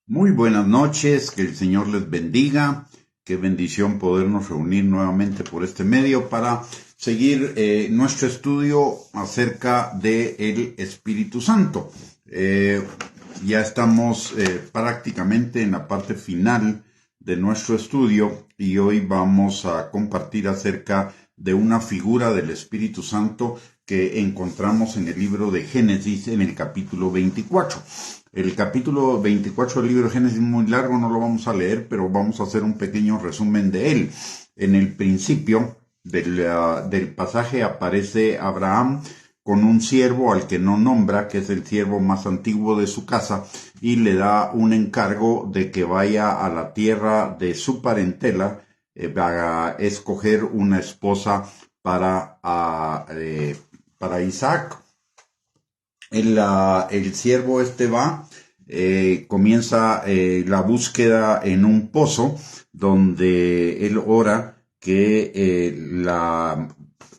Muy buenas noches, que el Señor les bendiga, qué bendición podernos reunir nuevamente por este medio para seguir nuestro estudio acerca del Espíritu Santo. Ya estamos prácticamente en la parte final de nuestro estudio y hoy vamos a compartir acerca de una figura del Espíritu Santo que encontramos en el libro de Génesis en el capítulo 24. El capítulo 24 del libro de Génesis es muy largo, no lo vamos a leer, pero vamos a hacer un pequeño resumen de él. En el principio del pasaje aparece Abraham con un siervo al que no nombra, que es el siervo más antiguo de su casa, y le da un encargo de que vaya a la tierra de su parentela a escoger una esposa para Isaac. El siervo va, comienza la búsqueda en un pozo donde él ora que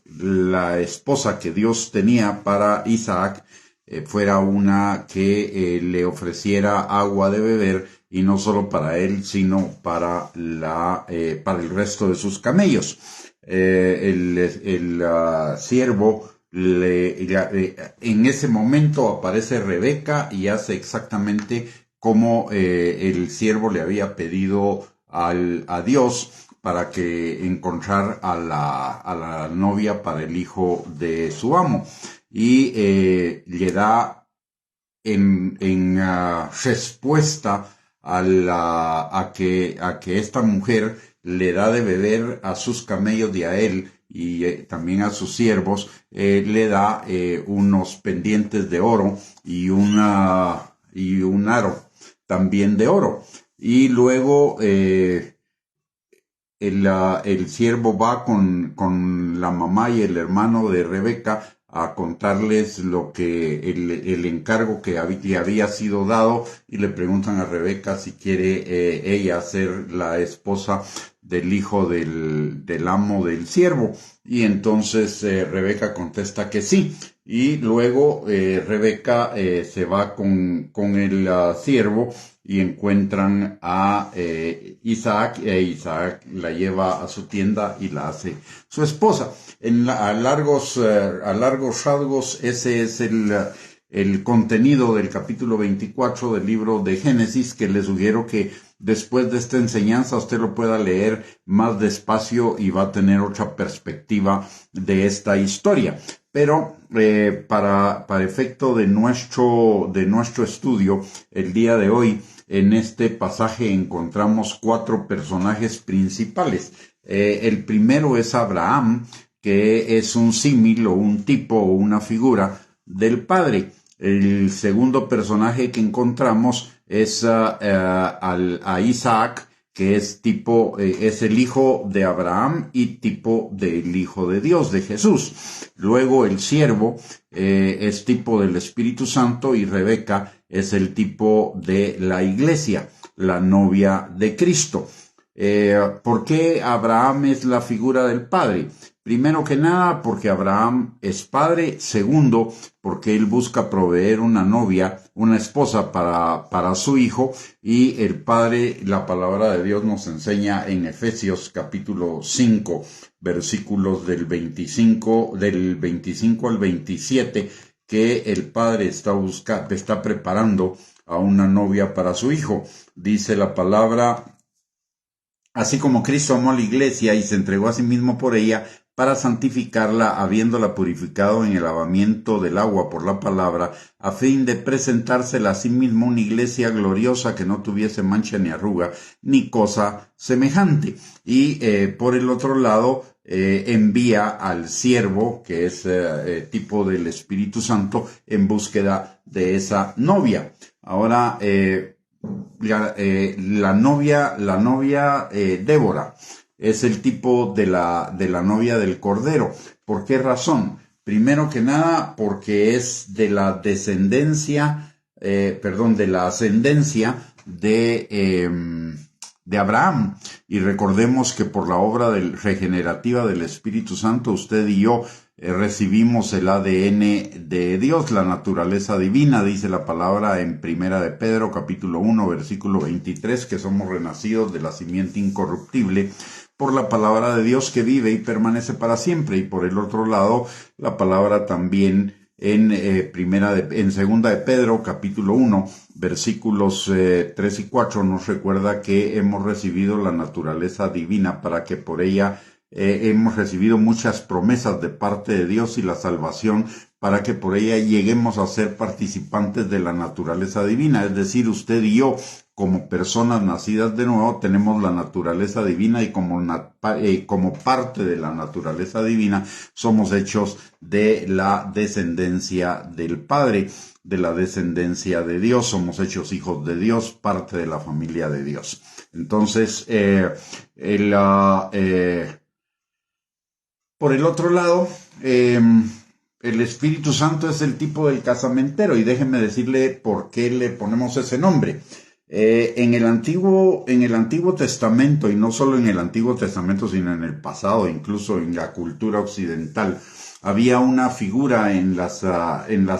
la esposa que Dios tenía para Isaac fuera una que le ofreciera agua de beber, y no solo para él, sino para el resto de sus camellos. El siervo en ese momento aparece Rebeca y hace exactamente como el siervo le había pedido a Dios para que encontrar a la novia para el hijo de su amo, y le da en respuesta a que esta mujer le da de beber a sus camellos y a él, y también a sus siervos, le da unos pendientes de oro y un aro también de oro. Y luego el siervo va con la mamá y el hermano de Rebeca a contarles lo que el encargo que le había sido dado, y le preguntan a Rebeca si quiere ella ser la esposa del hijo del amo del siervo. Y entonces Rebeca contesta que sí. Y luego Rebeca se va con el siervo y encuentran a Isaac, e Isaac la lleva a su tienda y la hace su esposa. A largos rasgos, ese es el contenido del capítulo 24 del libro de Génesis, que les sugiero que después de esta enseñanza usted lo pueda leer más despacio y va a tener otra perspectiva de esta historia. Pero para efecto de nuestro estudio el día de hoy, en este pasaje encontramos 4 personajes principales. El primero es Abraham, que es un símil o un tipo o una figura del Padre. El segundo personaje que encontramos es a Isaac, que es es el hijo de Abraham y tipo del hijo de Dios, de Jesús. Luego el siervo es tipo del Espíritu Santo, y Rebeca es el tipo de la iglesia, la novia de Cristo. ¿Por qué Abraham es la figura del Padre? Primero que nada, porque Abraham es padre. Segundo, porque él busca proveer una novia, una esposa para su hijo. Y el Padre, la palabra de Dios nos enseña en Efesios capítulo 5, versículos del 25 al 27, que el Padre está preparando a una novia para su hijo. Dice la palabra: así como Cristo amó a la iglesia y se entregó a sí mismo por ella, para santificarla, habiéndola purificado en el lavamiento del agua por la palabra, a fin de presentársela a sí mismo una iglesia gloriosa, que no tuviese mancha ni arruga, ni cosa semejante. Y por el otro lado, envía al siervo, que es tipo del Espíritu Santo, en búsqueda de esa novia. Ahora, la novia Débora es el tipo de la novia del Cordero. ¿Por qué razón? Primero que nada, porque es de la ascendencia de de Abraham. Y recordemos que por la obra regenerativa del Espíritu Santo, usted y yo recibimos el ADN de Dios, la naturaleza divina. Dice la palabra en Primera de Pedro, capítulo 1, versículo 23, que somos renacidos de la simiente incorruptible por la palabra de Dios que vive y permanece para siempre. Y por el otro lado, la palabra también en Segunda de Pedro, capítulo 1, versículos 3 y 4, nos recuerda que hemos recibido la naturaleza divina para que por ella hemos recibido muchas promesas de parte de Dios y la salvación para que por ella lleguemos a ser participantes de la naturaleza divina. Es decir, usted y yo, como personas nacidas de nuevo, tenemos la naturaleza divina y como parte de la naturaleza divina somos hechos de la descendencia del Padre, de la descendencia de Dios, somos hechos hijos de Dios, parte de la familia de Dios. Entonces, por el otro lado, el Espíritu Santo es el tipo del casamentero, y déjeme decirle por qué le ponemos ese nombre. En el Antiguo Testamento, y no solo en el Antiguo Testamento, sino en el pasado, incluso en la cultura occidental, había una figura en las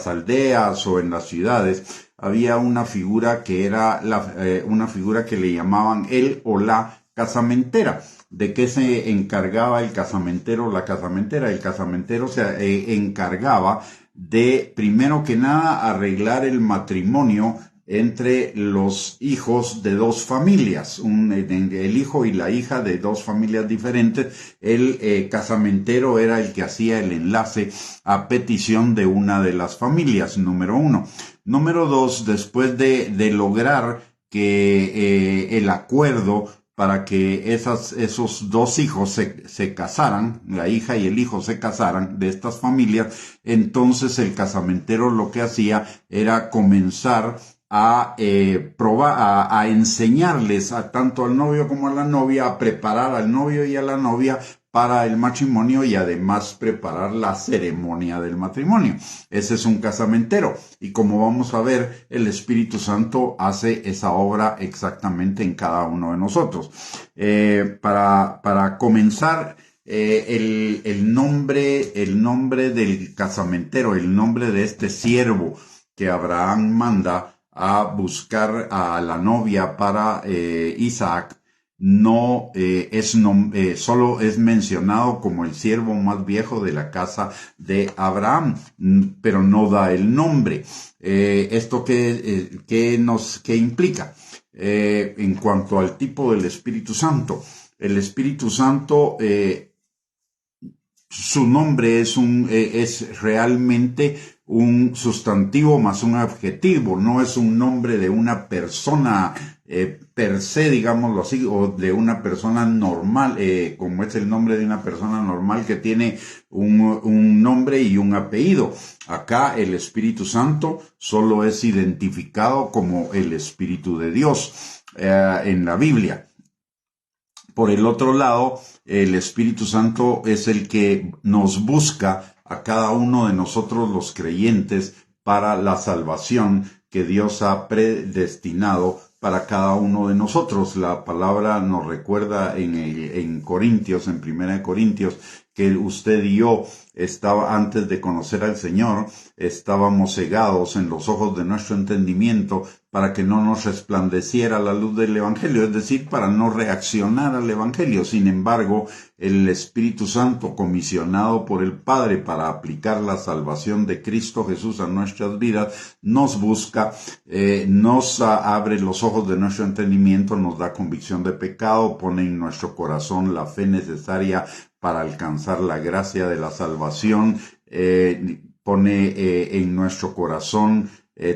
aldeas o en las ciudades, había una figura que era una figura que le llamaban el o la casamentera. ¿De qué se encargaba el casamentero o la casamentera? El casamentero se encargaba de, primero que nada, arreglar el matrimonio entre los hijos de dos familias, el hijo y la hija de dos familias diferentes. El casamentero era el que hacía el enlace a petición de una de las familias, número uno. Número dos, después de lograr que el acuerdo para que esos dos hijos se casaran, la hija y el hijo se casaran de estas familias, entonces el casamentero lo que hacía era comenzar a enseñarles tanto al novio como a la novia, a preparar al novio y a la novia para el matrimonio y además preparar la ceremonia del matrimonio. Ese es un casamentero. Y como vamos a ver, el Espíritu Santo hace esa obra exactamente en cada uno de nosotros. Para comenzar, el nombre del casamentero, el nombre de este siervo que Abraham manda a buscar a la novia para Isaac, no solo es mencionado como el siervo más viejo de la casa de Abraham, pero no da el nombre. ¿Esto qué implica? En cuanto al tipo del Espíritu Santo, el Espíritu Santo, su nombre es realmente un sustantivo más un adjetivo, no es un nombre de una persona per se, digámoslo así, o de una persona normal, como es el nombre de una persona normal que tiene un nombre y un apellido. Acá el Espíritu Santo solo es identificado como el Espíritu de Dios en la Biblia. Por el otro lado, el Espíritu Santo es el que nos busca a cada uno de nosotros los creyentes para la salvación que Dios ha predestinado para cada uno de nosotros. La palabra nos recuerda en Corintios, en 1 Corintios, que usted y yo antes de conocer al Señor, estábamos cegados en los ojos de nuestro entendimiento para que no nos resplandeciera la luz del Evangelio, es decir, para no reaccionar al Evangelio. Sin embargo, el Espíritu Santo, comisionado por el Padre para aplicar la salvación de Cristo Jesús a nuestras vidas, nos busca, nos abre los ojos de nuestro entendimiento, nos da convicción de pecado, pone en nuestro corazón la fe necesaria para alcanzar la gracia de la salvación, pone en nuestro corazón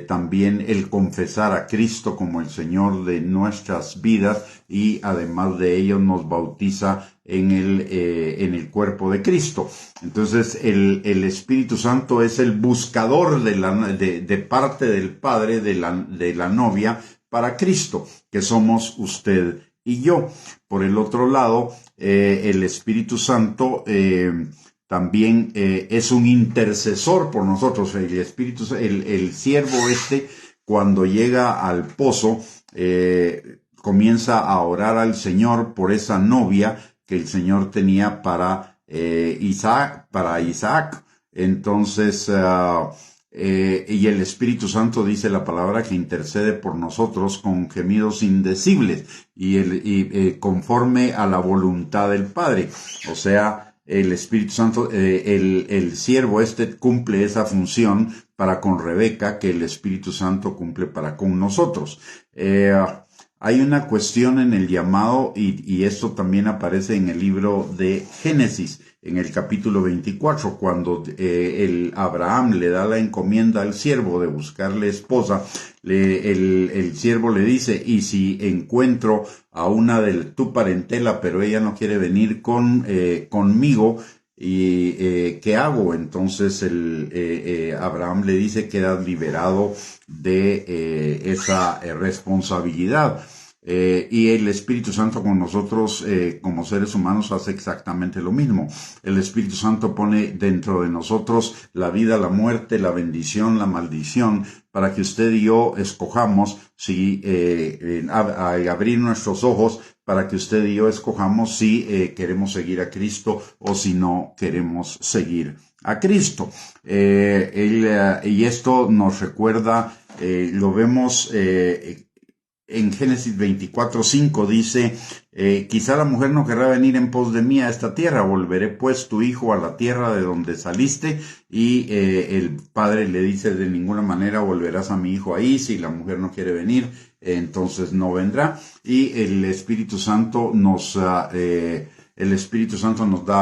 también el confesar a Cristo como el Señor de nuestras vidas, y además de ello nos bautiza en el cuerpo de Cristo. Entonces el Espíritu Santo es el buscador de parte del Padre de la novia para Cristo, que somos usted y yo. Por el otro lado, el Espíritu Santo también es un intercesor por nosotros. El siervo cuando llega al pozo, comienza a orar al Señor por esa novia que el Señor tenía para Isaac. Entonces, y el Espíritu Santo, dice la palabra, que intercede por nosotros con gemidos indecibles y conforme a la voluntad del Padre. O sea, el Espíritu Santo, el siervo cumple esa función para con Rebeca que el Espíritu Santo cumple para con nosotros. Hay una cuestión en el llamado y esto también aparece en el libro de Génesis, en el capítulo 24, cuando Abraham le da la encomienda al siervo de buscarle esposa. El siervo le dice: y si encuentro a una de tu parentela, pero ella no quiere venir conmigo, ¿y qué hago? Entonces Abraham le dice: quedas liberado de esa responsabilidad. Y el Espíritu Santo con nosotros, como seres humanos, hace exactamente lo mismo. El Espíritu Santo pone dentro de nosotros la vida, la muerte, la bendición, la maldición, para que usted y yo escojamos, al abrir nuestros ojos, para que usted y yo escojamos si queremos seguir a Cristo o si no queremos seguir a Cristo. Y esto nos recuerda, lo vemos en Génesis 24:5, dice: quizá la mujer no querrá venir en pos de mí a esta tierra, volveré pues tu hijo a la tierra de donde saliste. Y el padre le dice: de ninguna manera volverás a mi hijo ahí. Si la mujer no quiere venir, entonces no vendrá. Y el Espíritu Santo nos da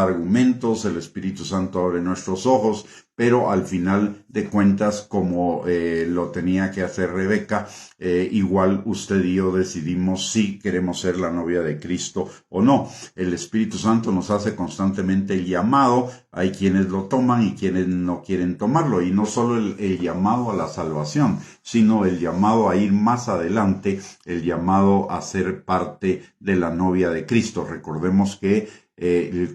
argumentos, el Espíritu Santo abre nuestros ojos, pero al final de cuentas, como lo tenía que hacer Rebeca, igual usted y yo decidimos si queremos ser la novia de Cristo o no. El Espíritu Santo nos hace constantemente el llamado. Hay quienes lo toman y quienes no quieren tomarlo, y no solo el llamado a la salvación, sino el llamado a ir más adelante, el llamado a ser parte de la novia de Cristo. Recordemos que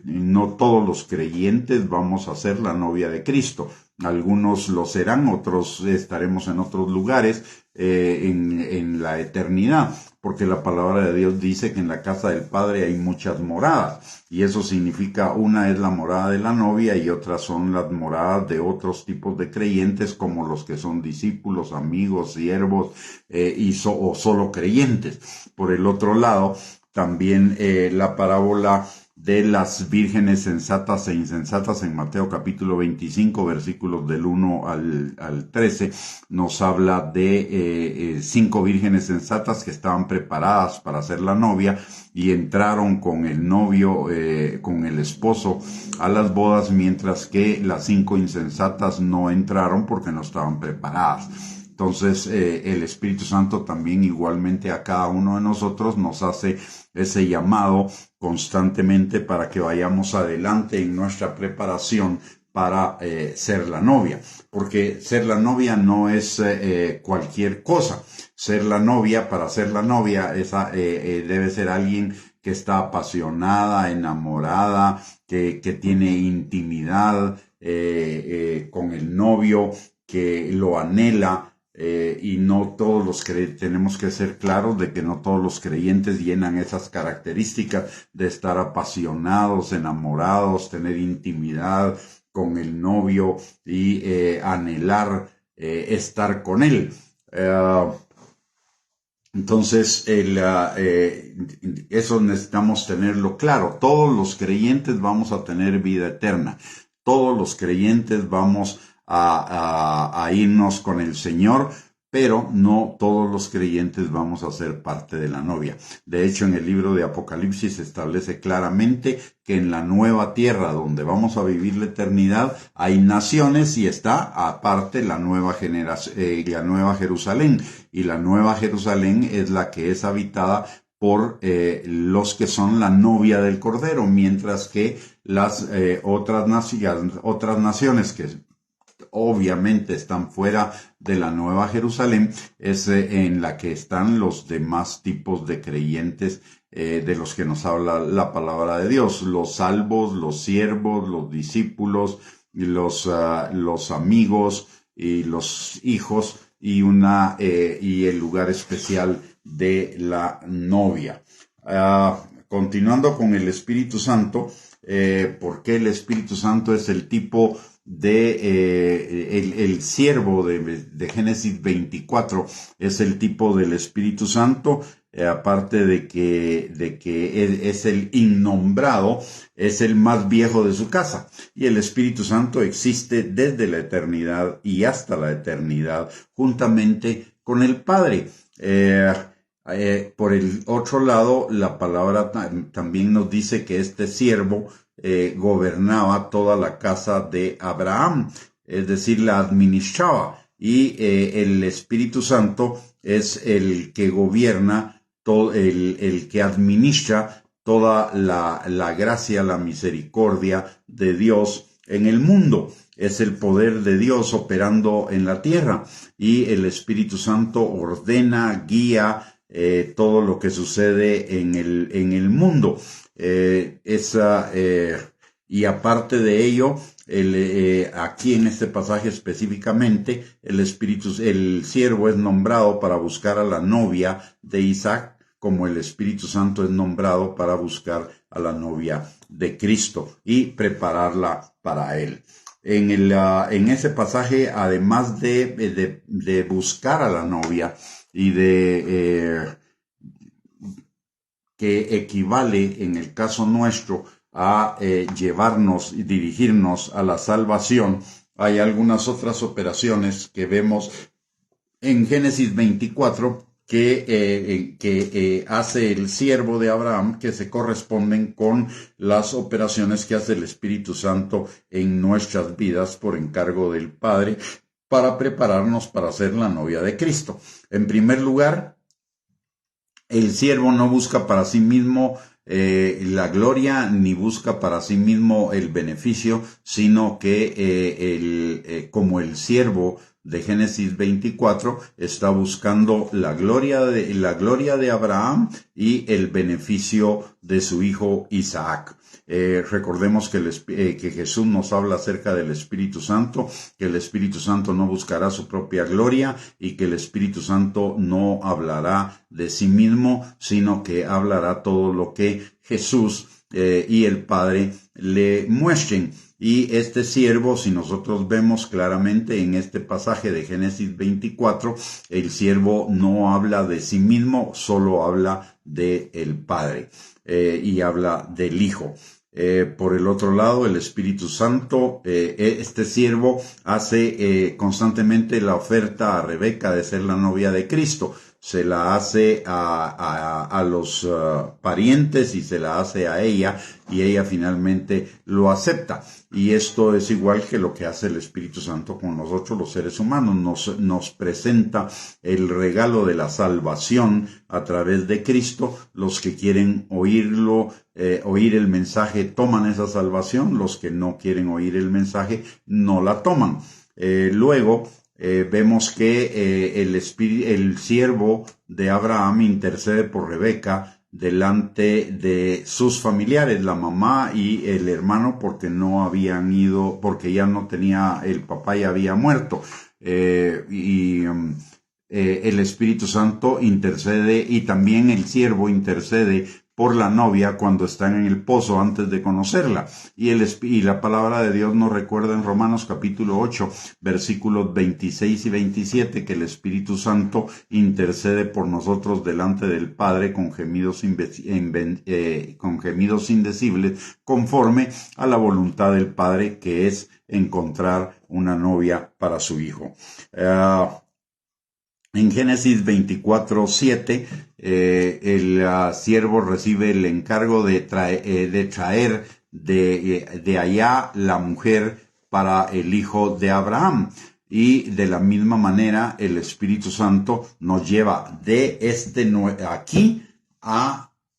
no todos los creyentes vamos a ser la novia de Cristo. Algunos lo serán, otros estaremos en otros lugares en la eternidad, porque la palabra de Dios dice que en la casa del Padre hay muchas moradas, y eso significa, una es la morada de la novia y otras son las moradas de otros tipos de creyentes, como los que son discípulos, amigos, siervos o solo creyentes. Por el otro lado, también la parábola de las vírgenes sensatas e insensatas en Mateo capítulo 25, versículos del 1 al 13, nos habla de 5 vírgenes sensatas que estaban preparadas para ser la novia y entraron con el novio, con el esposo a las bodas, mientras que las 5 insensatas no entraron porque no estaban preparadas. Entonces, el Espíritu Santo también igualmente a cada uno de nosotros nos hace ese llamado constantemente para que vayamos adelante en nuestra preparación para ser la novia. Porque ser la novia no es cualquier cosa. Para ser la novia, debe ser alguien que está apasionada, enamorada, que tiene intimidad con el novio, que lo anhela. Y no todos tenemos que ser claros de que no todos los creyentes llenan esas características de estar apasionados, enamorados, tener intimidad con el novio y anhelar estar con él. Entonces, eso necesitamos tenerlo claro. Todos los creyentes vamos a tener vida eterna. Todos los creyentes vamos a irnos con el Señor, pero no todos los creyentes vamos a ser parte de la novia. De hecho, en el libro de Apocalipsis se establece claramente que en la nueva tierra donde vamos a vivir la eternidad hay naciones y está aparte la nueva Jerusalén. Y la nueva Jerusalén es la que es habitada por los que son la novia del Cordero, mientras que las otras naciones que obviamente están fuera de la Nueva Jerusalén, es en la que están los demás tipos de creyentes de los que nos habla la palabra de Dios: los salvos, los siervos, los discípulos, los amigos y los hijos y y el lugar especial de la novia. Continuando con el Espíritu Santo, porque el Espíritu Santo es el tipo de el siervo de Génesis 24 es el tipo del Espíritu Santo, aparte de que es el innombrado, es el más viejo de su casa, y el Espíritu Santo existe desde la eternidad y hasta la eternidad juntamente con el Padre. Por el otro lado, la palabra también nos dice que este siervo gobernaba toda la casa de Abraham, es decir, la administraba, y el Espíritu Santo es el que gobierna, el que administra toda la gracia, la misericordia de Dios en el mundo. Es el poder de Dios operando en la tierra, y el Espíritu Santo ordena, guía todo lo que sucede en el mundo. Y aparte de ello, aquí en este pasaje específicamente, el siervo es nombrado para buscar a la novia de Isaac, como el Espíritu Santo es nombrado para buscar a la novia de Cristo y prepararla para él. En ese pasaje, además de buscar a la novia y que equivale en el caso nuestro a llevarnos y dirigirnos a la salvación, hay algunas otras operaciones que vemos en Génesis 24 que hace el siervo de Abraham, que se corresponden con las operaciones que hace el Espíritu Santo en nuestras vidas por encargo del Padre, para prepararnos para ser la novia de Cristo. En primer lugar, el siervo no busca para sí mismo la gloria, ni busca para sí mismo el beneficio, sino que como el siervo de Génesis 24 está buscando la gloria de Abraham y el beneficio de su hijo Isaac. Recordemos que Jesús nos habla acerca del Espíritu Santo, que el Espíritu Santo no buscará su propia gloria y que el Espíritu Santo no hablará de sí mismo, sino que hablará todo lo que Jesús y el Padre le muestren. Y este siervo, si nosotros vemos claramente en este pasaje de Génesis 24, el siervo no habla de sí mismo, solo habla del Padre y habla del Hijo. Por el otro lado, el Espíritu Santo, este siervo hace constantemente la oferta a Rebeca de ser la novia de Cristo. Se la hace a los parientes y se la hace a ella, y ella finalmente lo acepta. Y esto es igual que lo que hace el Espíritu Santo con nosotros los seres humanos. Nos presenta el regalo de la salvación a través de Cristo. Los que quieren oírlo, oír el mensaje, toman esa salvación. Los que no quieren oír el mensaje, no la toman. Luego, vemos que el siervo de Abraham intercede por Rebeca delante de sus familiares, la mamá y el hermano, porque no habían ido, porque ya no tenía, el papá ya había muerto. El Espíritu Santo intercede, y también el siervo intercede por la novia cuando están en el pozo antes de conocerla. Y la palabra de Dios nos recuerda en Romanos capítulo 8, versículos 26 y 27, que el Espíritu Santo intercede por nosotros delante del Padre con gemidos indecibles, conforme a la voluntad del Padre, que es encontrar una novia para su Hijo. En Génesis 24:7, el siervo recibe el encargo de traer de allá la mujer para el hijo de Abraham. Y de la misma manera, el Espíritu Santo nos lleva de aquí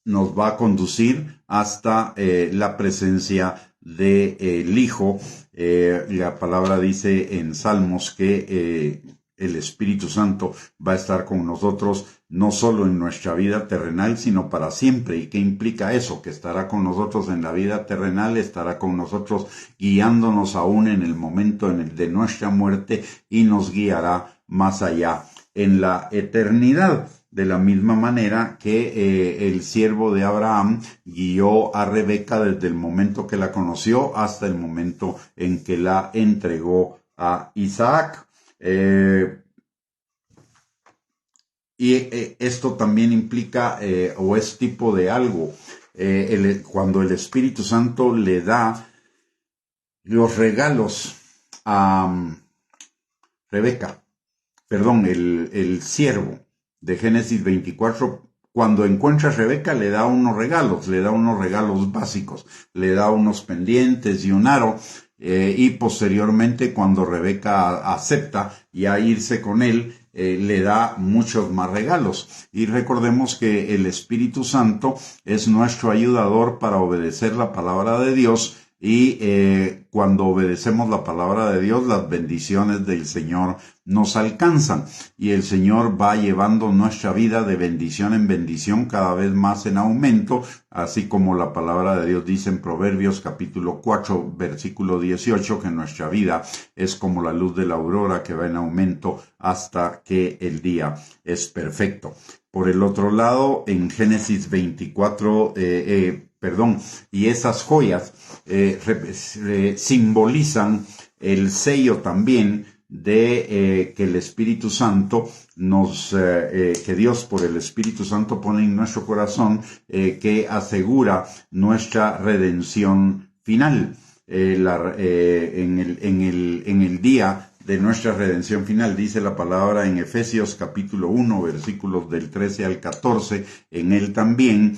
nos va a conducir hasta la presencia del Hijo. La palabra dice en Salmos que el Espíritu Santo va a estar con nosotros no solo en nuestra vida terrenal, sino para siempre. ¿Y qué implica eso? Que estará con nosotros en la vida terrenal, estará con nosotros guiándonos aún en el momento de nuestra muerte, y nos guiará más allá en la eternidad. De la misma manera que el siervo de Abraham guió a Rebeca desde el momento que la conoció hasta el momento en que la entregó a Isaac. Esto también implica o es tipo de algo. Cuando el Espíritu Santo le da los regalos a Rebeca, perdón, el siervo de Génesis 24, cuando encuentra a Rebeca le da unos regalos básicos, le da unos pendientes y un aro, y posteriormente cuando Rebeca acepta ya irse con él, le da muchos más regalos. Y recordemos que el Espíritu Santo es nuestro ayudador para obedecer la palabra de Dios. Y cuando obedecemos la palabra de Dios, las bendiciones del Señor nos alcanzan. Y el Señor va llevando nuestra vida de bendición en bendición, cada vez más en aumento, así como la palabra de Dios dice en Proverbios capítulo 4, versículo 18, que nuestra vida es como la luz de la aurora que va en aumento hasta que el día es perfecto. Por el otro lado, en Génesis 24, y esas joyas simbolizan el sello también de que el Espíritu Santo que Dios por el Espíritu Santo pone en nuestro corazón, que asegura nuestra redención final. En el día de nuestra redención final, dice la palabra en Efesios capítulo 1, versículos del 13 al 14, en él también,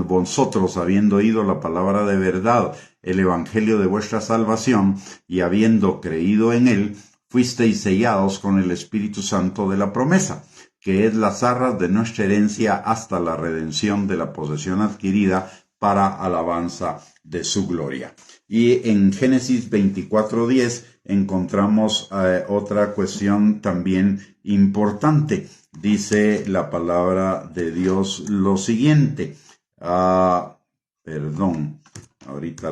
vosotros habiendo oído la palabra de verdad, el evangelio de vuestra salvación, y habiendo creído en él, fuisteis sellados con el Espíritu Santo de la promesa, que es las arras de nuestra herencia hasta la redención de la posesión adquirida para alabanza de su gloria. Y en Génesis 24:10 encontramos otra cuestión también importante. Dice la palabra de Dios lo siguiente. Ahorita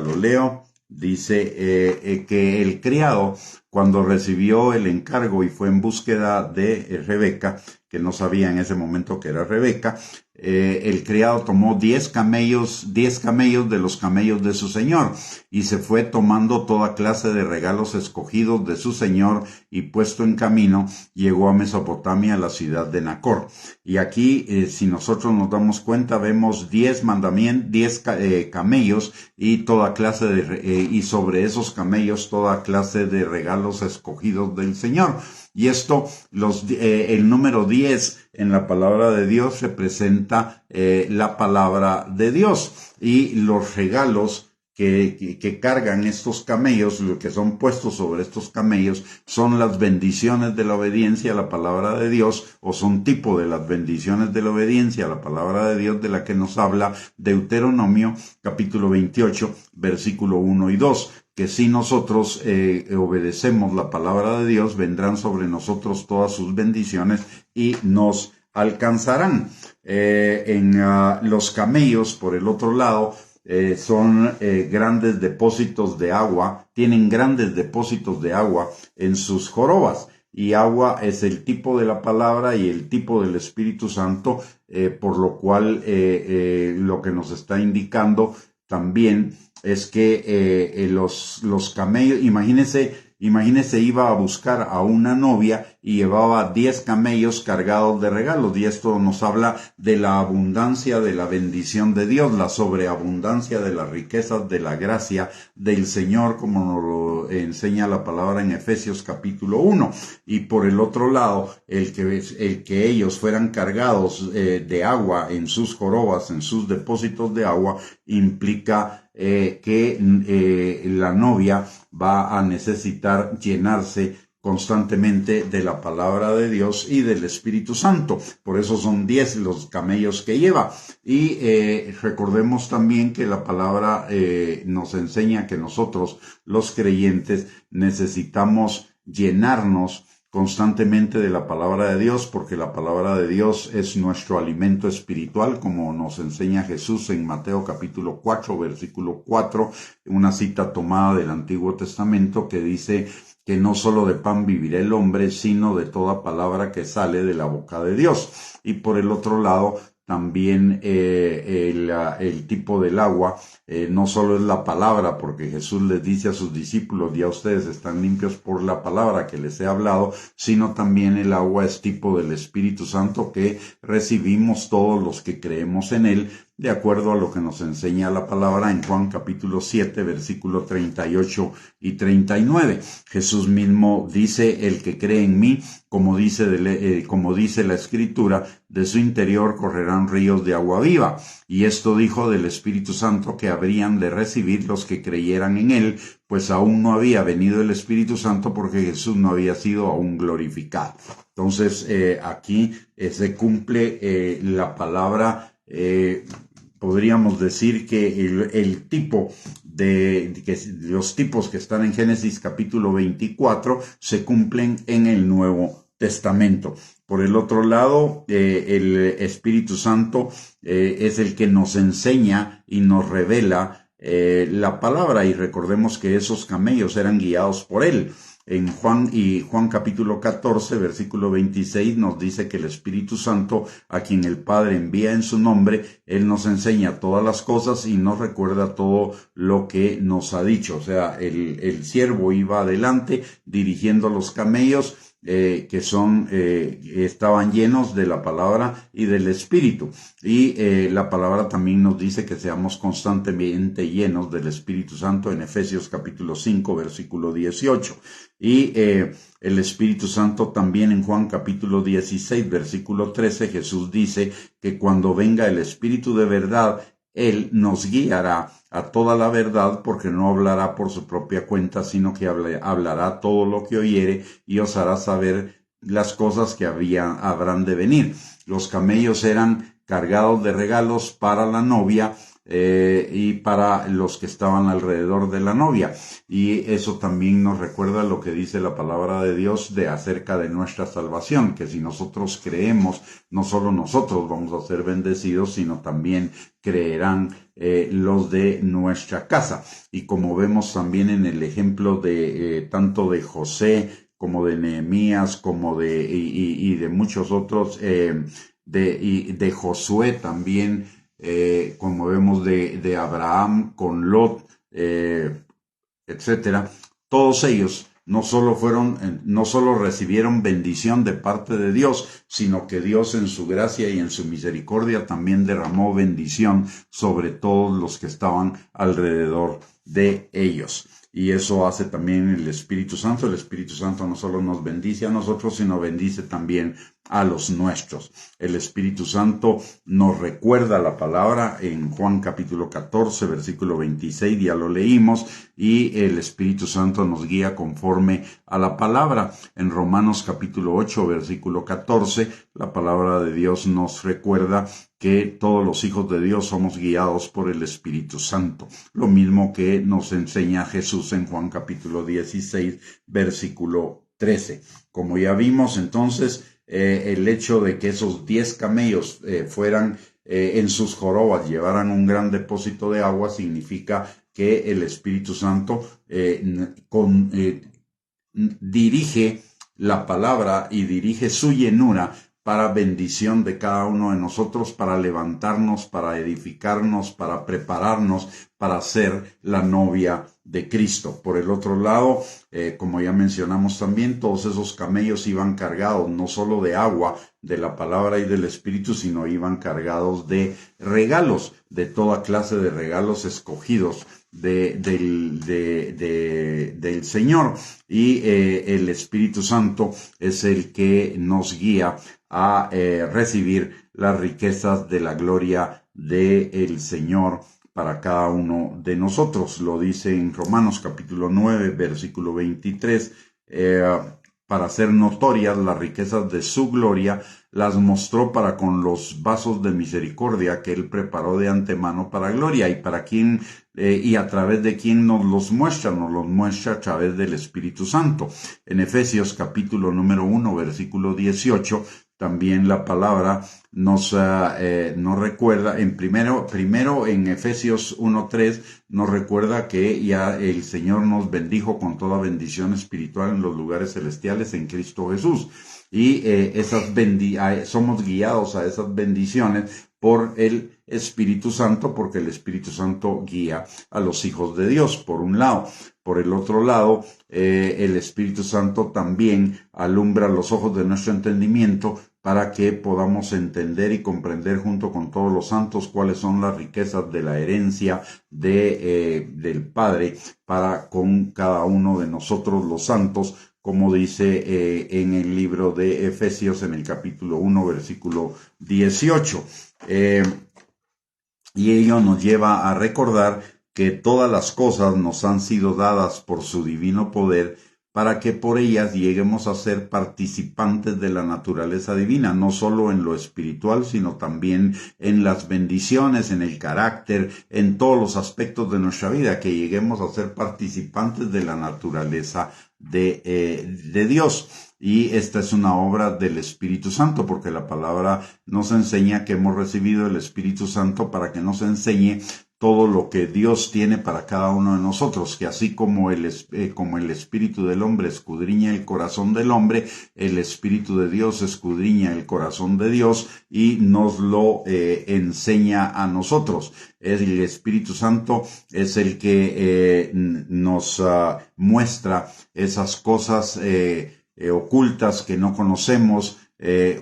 lo leo. Dice que el criado, cuando recibió el encargo y fue en búsqueda de Rebeca, que no sabía en ese momento que era Rebeca, el criado tomó 10 camellos de los camellos de su señor, y se fue tomando toda clase de regalos escogidos de su señor, y puesto en camino, llegó a Mesopotamia, a la ciudad de Nacor. Y aquí, si nosotros nos damos cuenta, vemos 10 camellos y toda clase y sobre esos camellos toda clase de regalos escogidos del Señor. Y esto, el número 10 en la palabra de Dios representa la palabra de Dios, y los regalos que cargan estos camellos, lo que son puestos sobre estos camellos, son las bendiciones de la obediencia a la palabra de Dios, o son tipo de las bendiciones de la obediencia a la palabra de Dios, de la que nos habla Deuteronomio capítulo 28, versículo 1 y 2. Que si nosotros obedecemos la palabra de Dios, vendrán sobre nosotros todas sus bendiciones y nos alcanzarán. Los camellos, por el otro lado, son grandes depósitos de agua, tienen grandes depósitos de agua en sus jorobas. Y agua es el tipo de la palabra y el tipo del Espíritu Santo, por lo cual lo que nos está indicando también es que los camellos, imagínese iba a buscar a una novia y llevaba 10 camellos cargados de regalos, y esto nos habla de la abundancia de la bendición de Dios, la sobreabundancia de las riquezas de la gracia del Señor, como nos lo enseña la palabra en Efesios capítulo 1. Y por el otro lado, el que ellos fueran cargados de agua en sus jorobas, en sus depósitos de agua, implica que la novia va a necesitar llenarse constantemente de la palabra de Dios y del Espíritu Santo. Por eso son 10 los camellos que lleva. Y recordemos también que la palabra nos enseña que nosotros, los creyentes, necesitamos llenarnos constantemente de la palabra de Dios, porque la palabra de Dios es nuestro alimento espiritual, como nos enseña Jesús en Mateo capítulo 4, versículo 4, una cita tomada del Antiguo Testamento que dice que no solo de pan vivirá el hombre, sino de toda palabra que sale de la boca de Dios. Y por el otro lado, también el tipo del agua, no solo es la palabra, porque Jesús les dice a sus discípulos, ya ustedes están limpios por la palabra que les he hablado, sino también el agua es tipo del Espíritu Santo que recibimos todos los que creemos en él, de acuerdo a lo que nos enseña la palabra en Juan capítulo 7, versículo 38 y 39. Jesús mismo dice, el que cree en mí, como dice la Escritura, de su interior correrán ríos de agua viva. Y esto dijo del Espíritu Santo que habrían de recibir los que creyeran en él, pues aún no había venido el Espíritu Santo porque Jesús no había sido aún glorificado. Entonces, aquí se cumple la palabra, podríamos decir que el tipo los tipos que están en Génesis capítulo 24 se cumplen en el Nuevo Testamento. Por el otro lado, el Espíritu Santo es el que nos enseña y nos revela la palabra, y recordemos que esos camellos eran guiados por él. En Juan capítulo 14, versículo 26 nos dice que el Espíritu Santo, a quien el Padre envía en su nombre, él nos enseña todas las cosas y nos recuerda todo lo que nos ha dicho. O sea, el siervo iba adelante dirigiendo los camellos, que estaban llenos de la palabra y del Espíritu. Y la palabra también nos dice que seamos constantemente llenos del Espíritu Santo en Efesios capítulo 5, versículo 18. Y el Espíritu Santo también en Juan capítulo 16, versículo 13, Jesús dice que cuando venga el Espíritu de verdad, él nos guiará a toda la verdad, porque no hablará por su propia cuenta, sino que hablará todo lo que oyere y os hará saber las cosas que habrán de venir. Los camellos eran cargados de regalos para la novia y para los que estaban alrededor de la novia. Y eso también nos recuerda lo que dice la palabra de Dios acerca de nuestra salvación, que si nosotros creemos, no solo nosotros vamos a ser bendecidos, sino también creerán los de nuestra casa. Y como vemos también en el ejemplo de tanto de José como de Nehemías, como de muchos otros, de Josué también, como vemos de Abraham con Lot, etcétera, todos ellos no solo recibieron bendición de parte de Dios, sino que Dios en su gracia y en su misericordia también derramó bendición sobre todos los que estaban alrededor de ellos. Y eso hace también el Espíritu Santo. El Espíritu Santo no solo nos bendice a nosotros, sino bendice también a los nuestros. El Espíritu Santo nos recuerda la palabra en Juan capítulo 14, versículo 26, ya lo leímos, y el Espíritu Santo nos guía conforme a la palabra. En Romanos capítulo 8, versículo 14, la palabra de Dios nos recuerda que todos los hijos de Dios somos guiados por el Espíritu Santo. Lo mismo que nos enseña Jesús en Juan capítulo 16, versículo 13. Como ya vimos, entonces, el hecho de que esos 10 camellos fueran en sus jorobas, llevaran un gran depósito de agua, significa que el Espíritu Santo dirige la palabra y dirige su llenura para bendición de cada uno de nosotros, para levantarnos, para edificarnos, para prepararnos para ser la novia de Cristo. Por el otro lado, como ya mencionamos también, todos esos camellos iban cargados no solo de agua, de la palabra y del Espíritu, sino iban cargados de regalos, de toda clase de regalos escogidos del Señor. Y el Espíritu Santo es el que nos guía a recibir las riquezas de la gloria del Señor para cada uno de nosotros. Lo dice en Romanos capítulo 9, versículo 23, para hacer notorias las riquezas de su gloria, las mostró para con los vasos de misericordia que él preparó de antemano para gloria, y para quien y a través de quien nos los muestra a través del Espíritu Santo. En Efesios capítulo número 1, versículo 18, también la palabra nos recuerda, primero en Efesios 1:3 nos recuerda que ya el Señor nos bendijo con toda bendición espiritual en los lugares celestiales en Cristo Jesús. Y somos guiados a esas bendiciones por el Espíritu Santo, porque el Espíritu Santo guía a los hijos de Dios, por un lado. Por el otro lado, el Espíritu Santo también alumbra los ojos de nuestro entendimiento para que podamos entender y comprender junto con todos los santos cuáles son las riquezas de la herencia del Padre para con cada uno de nosotros los santos, como dice en el libro de Efesios en el capítulo 1, versículo 18. Y ello nos lleva a recordar que todas las cosas nos han sido dadas por su divino poder para que por ellas lleguemos a ser participantes de la naturaleza divina, no solo en lo espiritual, sino también en las bendiciones, en el carácter, en todos los aspectos de nuestra vida, que lleguemos a ser participantes de la naturaleza de Dios. Y esta es una obra del Espíritu Santo, porque la palabra nos enseña que hemos recibido el Espíritu Santo para que nos enseñe todo lo que Dios tiene para cada uno de nosotros, que así como el espíritu del hombre escudriña el corazón del hombre, el Espíritu de Dios escudriña el corazón de Dios y nos lo enseña a nosotros. El Espíritu Santo es el que nos muestra esas cosas ocultas que no conocemos,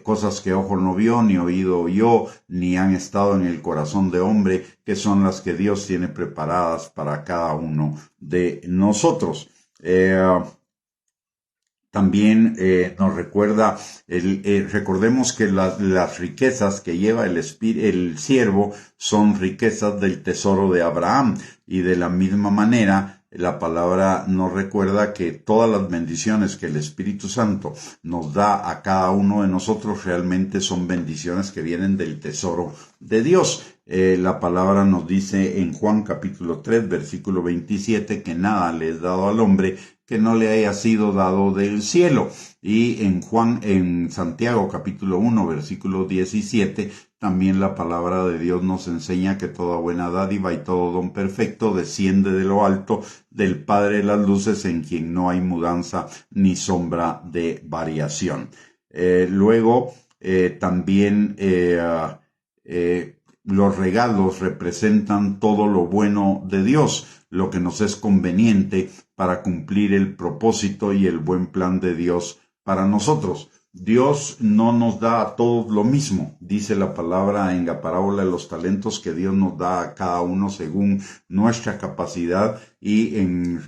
cosas que ojo no vio, ni oído oyó, ni han estado en el corazón de hombre, que son las que Dios tiene preparadas para cada uno de nosotros. También nos recuerda, recordemos que las riquezas que lleva el siervo son riquezas del tesoro de Abraham, y de la misma manera la palabra nos recuerda que todas las bendiciones que el Espíritu Santo nos da a cada uno de nosotros realmente son bendiciones que vienen del tesoro de Dios. La palabra nos dice en Juan capítulo 3, versículo 27, que nada le es dado al hombre que no le haya sido dado del cielo. Y en Santiago capítulo 1, versículo 17, también la palabra de Dios nos enseña que toda buena dádiva y todo don perfecto desciende de lo alto, del Padre de las luces, en quien no hay mudanza ni sombra de variación. Luego, también los regalos representan todo lo bueno de Dios, lo que nos es conveniente para cumplir el propósito y el buen plan de Dios para nosotros. Dios no nos da a todos lo mismo. Dice la palabra en la parábola de los talentos que Dios nos da a cada uno según nuestra capacidad, y en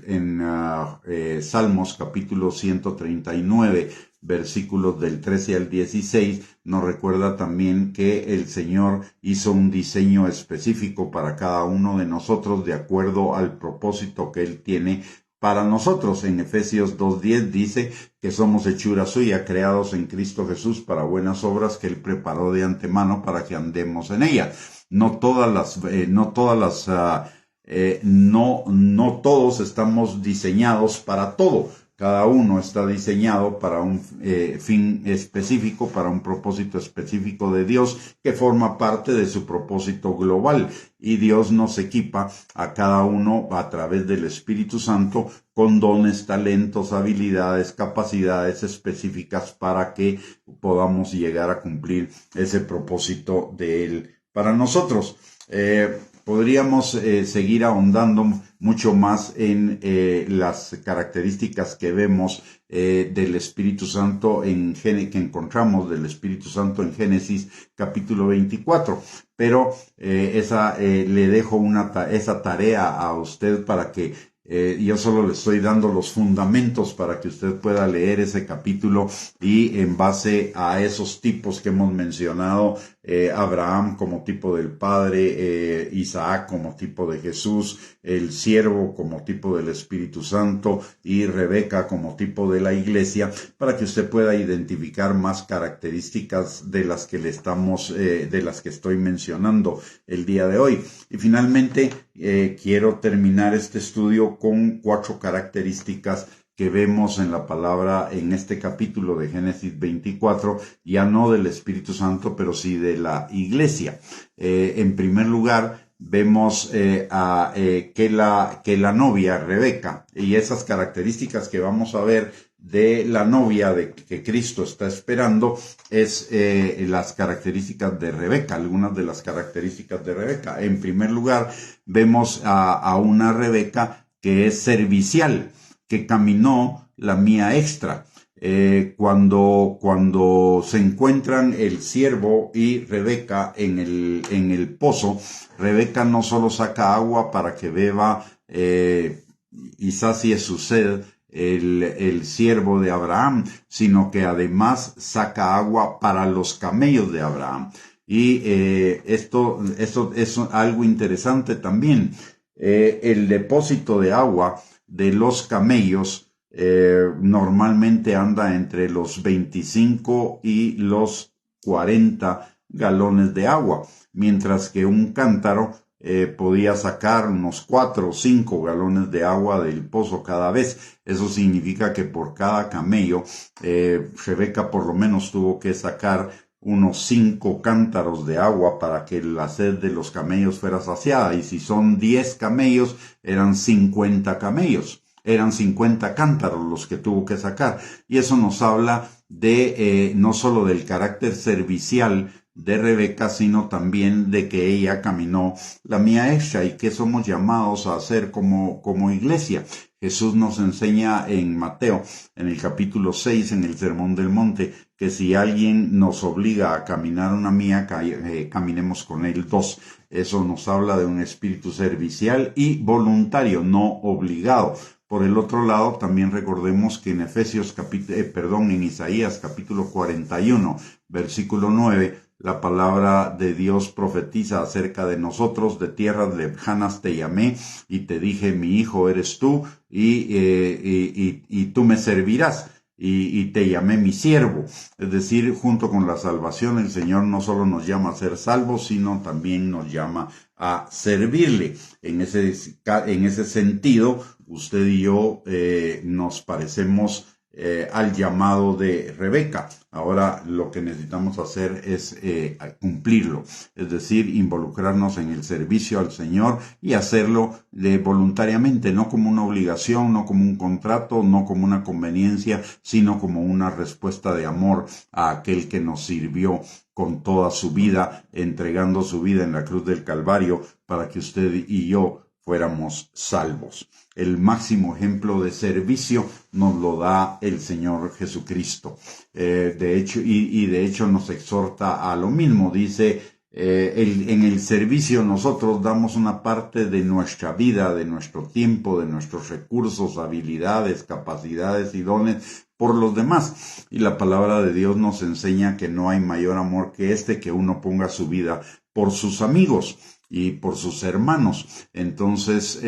Salmos capítulo 139, versículos del 13 al 16, nos recuerda también que el Señor hizo un diseño específico para cada uno de nosotros de acuerdo al propósito que Él tiene para nosotros. En Efesios 2:10 dice que somos hechura suya, creados en Cristo Jesús para buenas obras que Él preparó de antemano para que andemos en ellas. No todos estamos diseñados para todo. Cada uno está diseñado para un fin específico, para un propósito específico de Dios que forma parte de su propósito global. Y Dios nos equipa a cada uno a través del Espíritu Santo con dones, talentos, habilidades, capacidades específicas para que podamos llegar a cumplir ese propósito de Él para nosotros. Podríamos seguir ahondando mucho más en las características que vemos del Espíritu Santo que encontramos del Espíritu Santo en Génesis capítulo 24. Pero le dejo esa tarea a usted para que yo solo le estoy dando los fundamentos para que usted pueda leer ese capítulo y en base a esos tipos que hemos mencionado, Abraham como tipo del Padre, Isaac como tipo de Jesús, el siervo como tipo del Espíritu Santo y Rebeca como tipo de la Iglesia, para que usted pueda identificar más características de las que estoy mencionando el día de hoy. Y finalmente quiero terminar este estudio con 4 características que vemos en la palabra, en este capítulo de Génesis 24, ya no del Espíritu Santo, pero sí de la iglesia. En primer lugar, vemos que la novia, Rebeca, y esas características que vamos a ver de la novia de que Cristo está esperando, es las características de Rebeca, algunas de las características de Rebeca. En primer lugar, vemos a una Rebeca que es servicial, que caminó la mía extra. Cuando se encuentran el siervo y Rebeca en el pozo, Rebeca no solo saca agua para que beba y sacie su sed el siervo de Abraham, sino que además saca agua para los camellos de Abraham. Y esto es algo interesante también. El depósito de agua de los camellos normalmente anda entre los 25 y los 40 galones de agua, mientras que un cántaro podía sacar unos 4 o 5 galones de agua del pozo cada vez. Eso significa que por cada camello, Rebeca por lo menos tuvo que sacar unos 5 cántaros de agua para que la sed de los camellos fuera saciada. Y si son 10 camellos, eran 50 camellos. Eran 50 cántaros los que tuvo que sacar. Y eso nos habla de no solo del carácter servicial de Rebeca, sino también de que ella caminó la mía extra y que somos llamados a hacer como iglesia. Jesús nos enseña en Mateo, en el capítulo 6, en el Sermón del Monte, que si alguien nos obliga a caminar una mía, caminemos con él 2. Eso nos habla de un espíritu servicial y voluntario, no obligado. Por el otro lado, también recordemos que en en Isaías capítulo 41, versículo 9, la palabra de Dios profetiza acerca de nosotros: de tierras lejanas te llamé y te dije, mi hijo eres tú, y tú me servirás. Y te llamé mi siervo. Es decir, junto con la salvación, el Señor no solo nos llama a ser salvos, sino también nos llama a servirle. En ese sentido, usted y yo nos parecemos al llamado de Rebeca. Ahora lo que necesitamos hacer es cumplirlo, es decir, involucrarnos en el servicio al Señor y hacerlo voluntariamente, no como una obligación, no como un contrato, no como una conveniencia, sino como una respuesta de amor a aquel que nos sirvió con toda su vida, entregando su vida en la cruz del Calvario para que usted y yo fuéramos salvos. El máximo ejemplo de servicio nos lo da el Señor Jesucristo. De hecho nos exhorta a lo mismo. Dice, en el servicio nosotros damos una parte de nuestra vida, de nuestro tiempo, de nuestros recursos, habilidades, capacidades y dones por los demás. Y la palabra de Dios nos enseña que no hay mayor amor que que uno ponga su vida por sus amigos y por sus hermanos. Entonces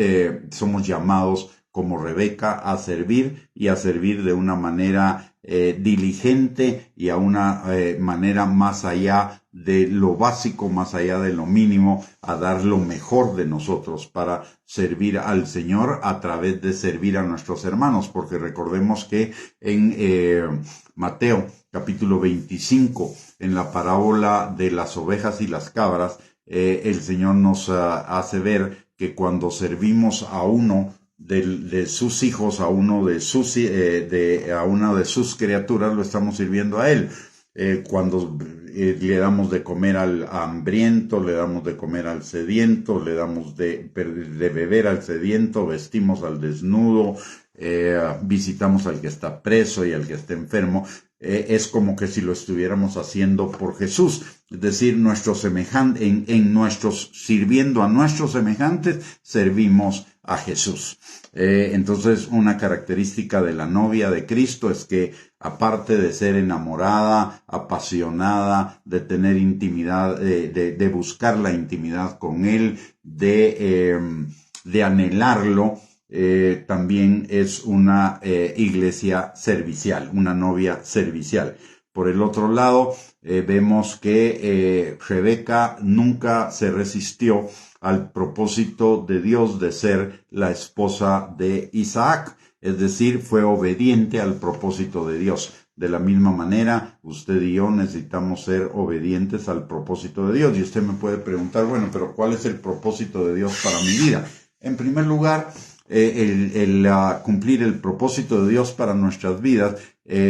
somos llamados como Rebeca a servir, y a servir de una manera diligente y a una manera más allá de lo básico, más allá de lo mínimo, a dar lo mejor de nosotros para servir al Señor a través de servir a nuestros hermanos, porque recordemos que en Mateo capítulo 25, en la parábola de las ovejas y las cabras, el Señor nos hace ver que cuando servimos a uno de sus hijos, a una de sus criaturas, lo estamos sirviendo a Él. Cuando le damos de comer al hambriento, le damos de comer al sediento, le damos de beber al sediento, vestimos al desnudo, visitamos al que está preso y al que está enfermo, es como que si lo estuviéramos haciendo por Jesús. Es decir, sirviendo a nuestros semejantes, servimos a Jesús. Entonces, una característica de la novia de Cristo es que, aparte de ser enamorada, apasionada, de tener intimidad, de buscar la intimidad con Él, de anhelarlo, también es una iglesia servicial, una novia servicial. Por el otro lado, vemos que Rebeca nunca se resistió al propósito de Dios de ser la esposa de Isaac. es decir, fue obediente al propósito de Dios. De la misma manera, usted y yo necesitamos ser obedientes al propósito de Dios. Y usted me puede preguntar, bueno, pero ¿cuál es el propósito de Dios para mi vida? En primer lugar, cumplir el propósito de Dios para nuestras vidas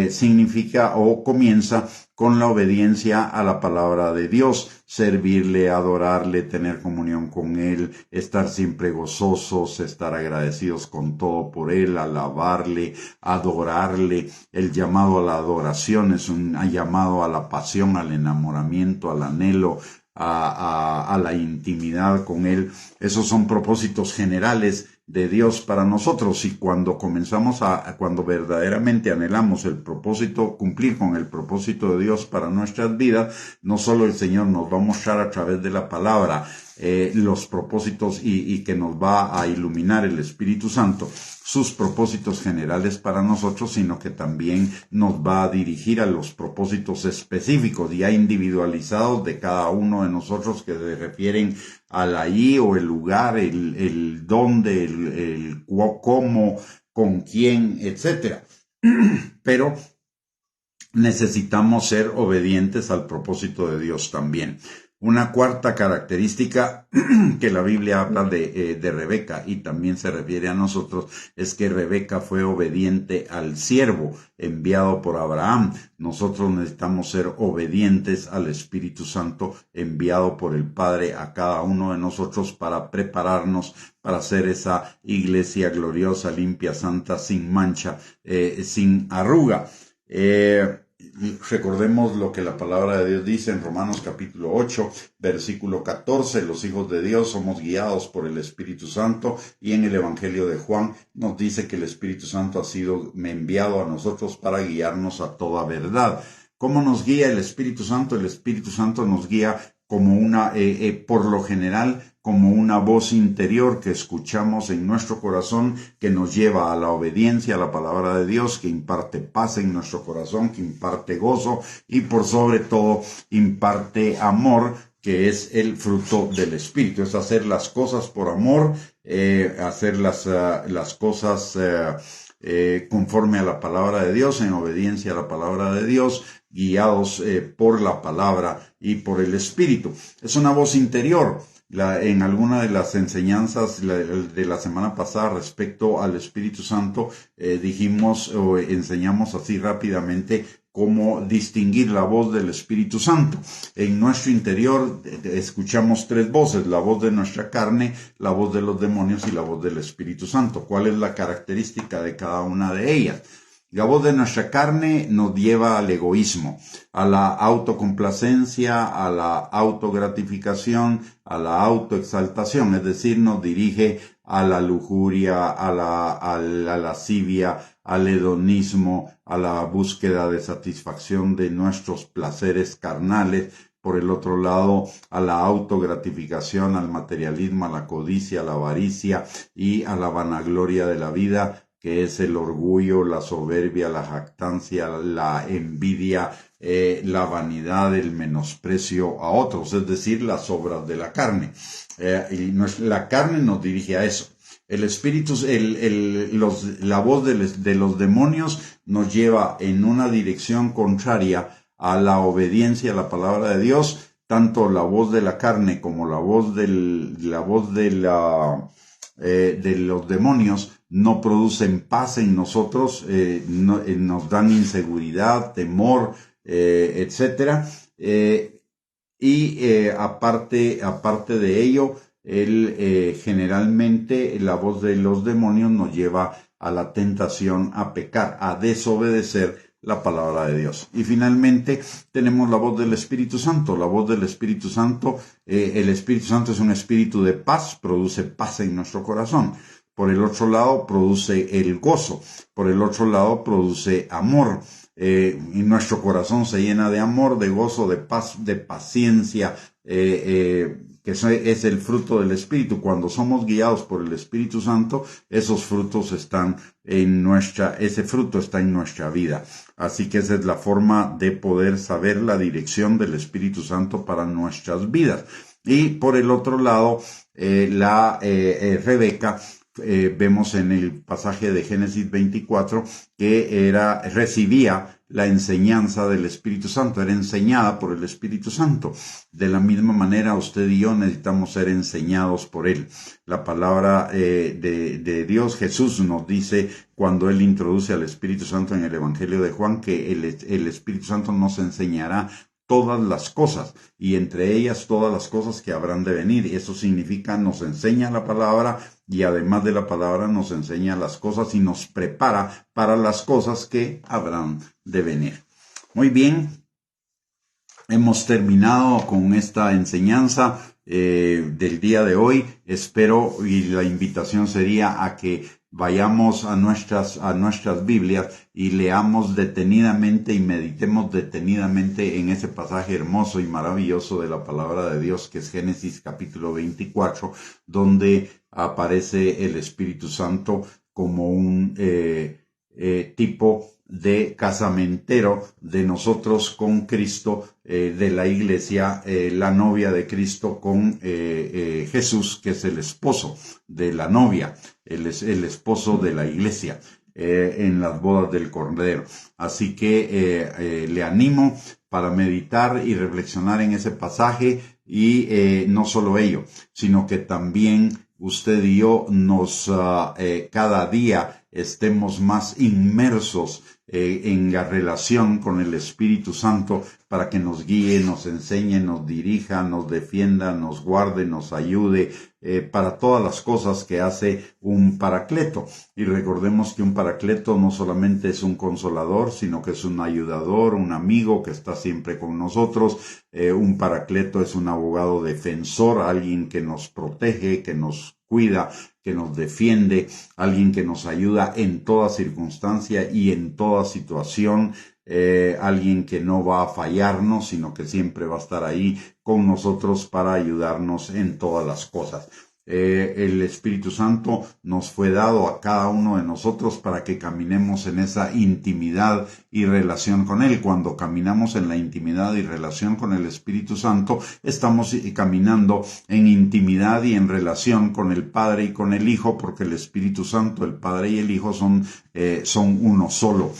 significa o comienza con la obediencia a la palabra de Dios, servirle, adorarle, tener comunión con Él, estar siempre gozosos, estar agradecidos con todo por Él, alabarle, adorarle. El llamado a la adoración es un llamado a la pasión, al enamoramiento, al anhelo, a la intimidad con Él. Esos son propósitos generales de Dios para nosotros, y cuando cuando verdaderamente anhelamos el propósito, cumplir con el propósito de Dios para nuestras vidas, no solo el Señor nos va a mostrar a través de la palabra los propósitos y que nos va a iluminar el Espíritu Santo, sus propósitos generales para nosotros, sino que también nos va a dirigir a los propósitos específicos ya individualizados de cada uno de nosotros, que se refieren al ahí o el lugar, el dónde, el cómo, con quién, etcétera. Pero necesitamos ser obedientes al propósito de Dios también. Una cuarta característica que la Biblia habla de Rebeca, y también se refiere a nosotros, es que Rebeca fue obediente al siervo enviado por Abraham. Nosotros necesitamos ser obedientes al Espíritu Santo enviado por el Padre a cada uno de nosotros para prepararnos para ser esa iglesia gloriosa, limpia, santa, sin mancha, sin arruga. Recordemos lo que la palabra de Dios dice en Romanos capítulo 8, versículo 14, los hijos de Dios somos guiados por el Espíritu Santo, y en el Evangelio de Juan nos dice que el Espíritu Santo ha sido enviado a nosotros para guiarnos a toda verdad. ¿Cómo nos guía el Espíritu Santo? El Espíritu Santo nos guía como por lo general, como una voz interior que escuchamos en nuestro corazón, que nos lleva a la obediencia a la palabra de Dios, que imparte paz en nuestro corazón, que imparte gozo y por sobre todo imparte amor, que es el fruto del Espíritu. Es hacer las cosas por amor, hacer las cosas conforme a la palabra de Dios, en obediencia a la palabra de Dios, guiados por la palabra y por el Espíritu. Es una voz interior. En alguna de las enseñanzas de la semana pasada respecto al Espíritu Santo, dijimos o enseñamos así rápidamente cómo distinguir la voz del Espíritu Santo. En nuestro interior escuchamos tres voces: la voz de nuestra carne, la voz de los demonios y la voz del Espíritu Santo. ¿Cuál es la característica de cada una de ellas? La voz de nuestra carne nos lleva al egoísmo, a la autocomplacencia, a la autogratificación, a la autoexaltación, es decir, nos dirige a la lujuria, a la lascivia, al hedonismo, a la búsqueda de satisfacción de nuestros placeres carnales. Por el otro lado, a la autogratificación, al materialismo, a la codicia, a la avaricia y a la vanagloria de la vida, que es el orgullo, la soberbia, la jactancia, la envidia, la vanidad, el menosprecio a otros, es decir, las obras de la carne. La carne nos dirige a eso. El espíritu, la voz de los demonios nos lleva en una dirección contraria a la obediencia a la palabra de Dios. Tanto la voz de la carne como la voz de los demonios no producen paz en nosotros, nos dan inseguridad, temor, etcétera. Aparte de ello, generalmente la voz de los demonios nos lleva a la tentación a pecar, a desobedecer la palabra de Dios. Y finalmente tenemos la voz del Espíritu Santo. La voz del Espíritu Santo, el Espíritu Santo es un espíritu de paz, produce paz en nuestro corazón. Por el otro lado, produce el gozo. Por el otro lado, produce amor. Y nuestro corazón se llena de amor, de gozo, de paz, de paciencia, que es el fruto del Espíritu. Cuando somos guiados por el Espíritu Santo, esos frutos ese fruto está en nuestra vida. Así que esa es la forma de poder saber la dirección del Espíritu Santo para nuestras vidas. Y por el otro lado, Rebeca vemos en el pasaje de Génesis 24 que recibía la enseñanza del Espíritu Santo, era enseñada por el Espíritu Santo. De la misma manera, usted y yo necesitamos ser enseñados por Él. La palabra de Dios, Jesús nos dice, cuando Él introduce al Espíritu Santo en el Evangelio de Juan, que el Espíritu Santo nos enseñará todas las cosas, y entre ellas todas las cosas que habrán de venir. Eso significa, nos enseña la palabra, y además de la palabra nos enseña las cosas y nos prepara para las cosas que habrán de venir. Muy bien, hemos terminado con esta enseñanza del día de hoy. Espero, y la invitación sería a que vayamos a nuestras Biblias y leamos detenidamente y meditemos detenidamente en ese pasaje hermoso y maravilloso de la palabra de Dios, que es Génesis capítulo 24, donde aparece el Espíritu Santo como un tipo de casamentero de nosotros con Cristo, de la iglesia, la novia de Cristo con Jesús, que es el esposo de la novia, el esposo de la iglesia, en las bodas del Cordero. Así que le animo para meditar y reflexionar en ese pasaje, y no solo ello, sino que también usted y yo cada día estemos más inmersos en la relación con el Espíritu Santo, para que nos guíe, nos enseñe, nos dirija, nos defienda, nos guarde, nos ayude, para todas las cosas que hace un paracleto. Y recordemos que un paracleto no solamente es un consolador, sino que es un ayudador, un amigo que está siempre con nosotros. Un paracleto es un abogado defensor, alguien que nos protege, que nos cuida, que nos defiende, alguien que nos ayuda en toda circunstancia y en toda situación, alguien que no va a fallarnos, sino que siempre va a estar ahí con nosotros para ayudarnos en todas las cosas. El Espíritu Santo nos fue dado a cada uno de nosotros para que caminemos en esa intimidad y relación con Él. Cuando caminamos en la intimidad y relación con el Espíritu Santo, estamos caminando en intimidad y en relación con el Padre y con el Hijo, porque el Espíritu Santo, el Padre y el Hijo son uno solo.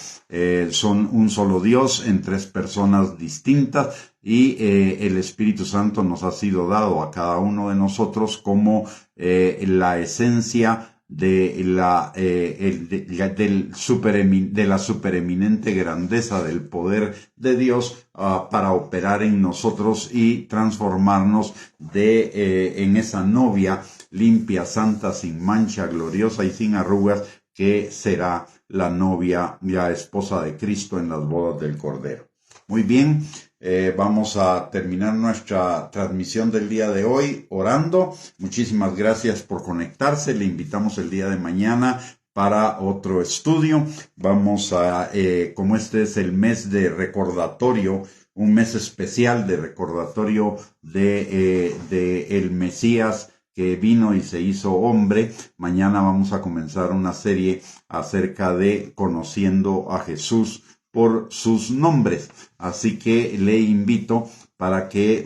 Son un solo Dios en tres personas distintas, y el Espíritu Santo nos ha sido dado a cada uno de nosotros como la esencia de la supereminente grandeza del poder de Dios, para operar en nosotros y transformarnos en esa novia limpia, santa, sin mancha, gloriosa y sin arrugas, que será la novia, la esposa de Cristo en las bodas del Cordero. Muy bien, vamos a terminar nuestra transmisión del día de hoy orando. Muchísimas gracias por conectarse. Le invitamos el día de mañana para otro estudio. Vamos como este es el mes de recordatorio, un mes especial de recordatorio de el Mesías que vino y se hizo hombre. Mañana vamos a comenzar una serie acerca de conociendo a Jesús por sus nombres. Así que le invito para que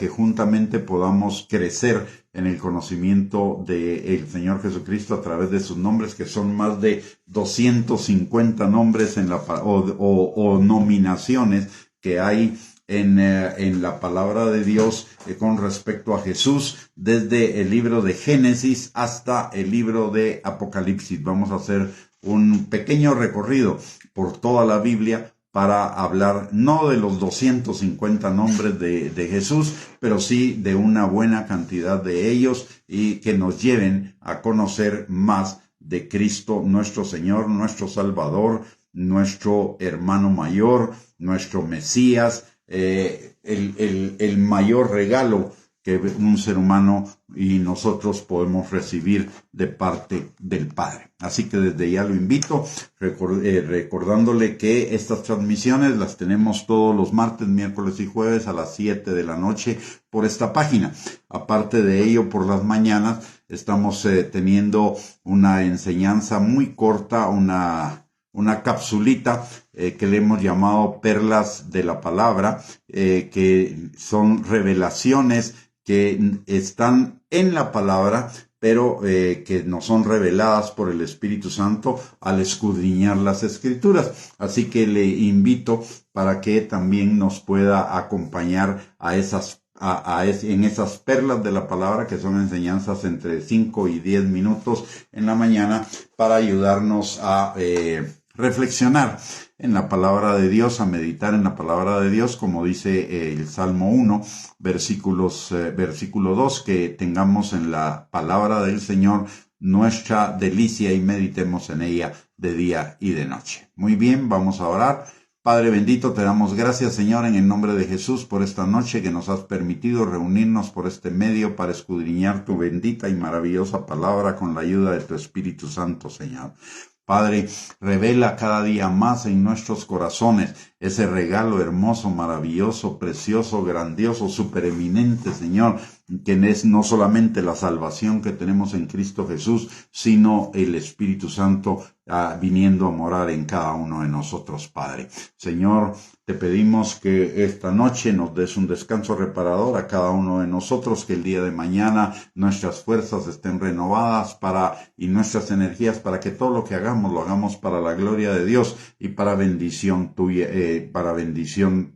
juntamente podamos crecer en el conocimiento del Señor Jesucristo a través de sus nombres, que son más de 250 nombres o nominaciones que hay en la palabra de Dios con respecto a Jesús, desde el libro de Génesis hasta el libro de Apocalipsis. Vamos a hacer un pequeño recorrido por toda la Biblia para hablar no de los 250 nombres de Jesús, pero sí de una buena cantidad de ellos, y que nos lleven a conocer más de Cristo, nuestro Señor, nuestro Salvador, nuestro hermano mayor, nuestro Mesías, el mayor regalo que un ser humano y nosotros podemos recibir de parte del Padre. Así que desde ya lo invito, recordándole que estas transmisiones las tenemos todos los martes, miércoles y jueves a las 7 de la noche por esta página. Aparte de ello, por las mañanas estamos teniendo una enseñanza muy corta, una capsulita que le hemos llamado Perlas de la Palabra, que son revelaciones que están en la palabra, pero que nos son reveladas por el Espíritu Santo al escudriñar las Escrituras. Así que le invito para que también nos pueda acompañar a en esas perlas de la palabra, que son enseñanzas entre 5 y 10 minutos en la mañana, para ayudarnos a reflexionar en la palabra de Dios, a meditar en la palabra de Dios, como dice el Salmo 1, versículo 2, que tengamos en la palabra del Señor nuestra delicia y meditemos en ella de día y de noche. Muy bien, vamos a orar. Padre bendito, te damos gracias, Señor, en el nombre de Jesús, por esta noche que nos has permitido reunirnos por este medio para escudriñar tu bendita y maravillosa palabra con la ayuda de tu Espíritu Santo, Señor. Padre, revela cada día más en nuestros corazones ese regalo hermoso, maravilloso, precioso, grandioso, supereminente, Señor, que es no solamente la salvación que tenemos en Cristo Jesús, sino el Espíritu Santo viniendo a morar en cada uno de nosotros, Padre. Señor, te pedimos que esta noche nos des un descanso reparador a cada uno de nosotros, que el día de mañana nuestras fuerzas estén renovadas y nuestras energías para que todo lo que hagamos lo hagamos para la gloria de Dios y para bendición tuya, para bendición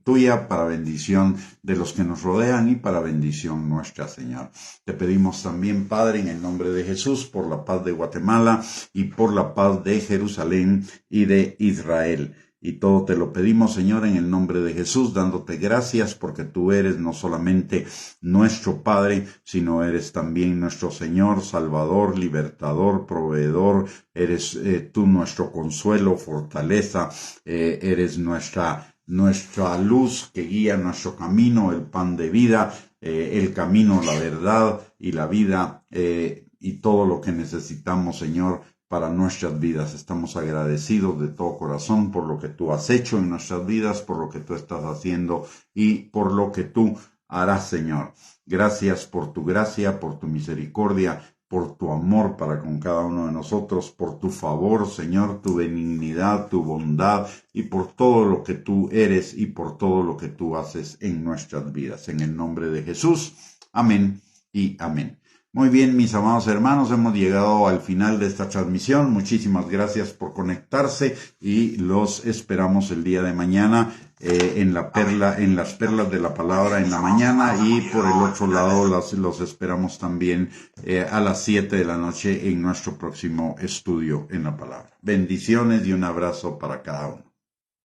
de los que nos rodean y para bendición nuestra, Señor. Te pedimos también, Padre, en el nombre de Jesús, por la paz de Guatemala y por la paz de Jerusalén y de Israel. Y todo te lo pedimos, Señor, en el nombre de Jesús, dándote gracias porque tú eres no solamente nuestro Padre, sino eres también nuestro Señor, Salvador, Libertador, Proveedor. Eres tú nuestro consuelo, fortaleza, eres nuestra luz que guía nuestro camino, el pan de vida, el camino, la verdad y la vida, y todo lo que necesitamos, Señor, para nuestras vidas. Estamos agradecidos de todo corazón por lo que tú has hecho en nuestras vidas, por lo que tú estás haciendo y por lo que tú harás, Señor. Gracias por tu gracia, por tu misericordia, por tu amor para con cada uno de nosotros, por tu favor, Señor, tu benignidad, tu bondad y por todo lo que tú eres y por todo lo que tú haces en nuestras vidas. En el nombre de Jesús. Amén y amén. Muy bien, mis amados hermanos, hemos llegado al final de esta transmisión. Muchísimas gracias por conectarse y los esperamos el día de mañana en las perlas de la palabra en la mañana, y por el otro lado los esperamos también a las 7 de la noche en nuestro próximo estudio en la palabra. Bendiciones y un abrazo para cada uno.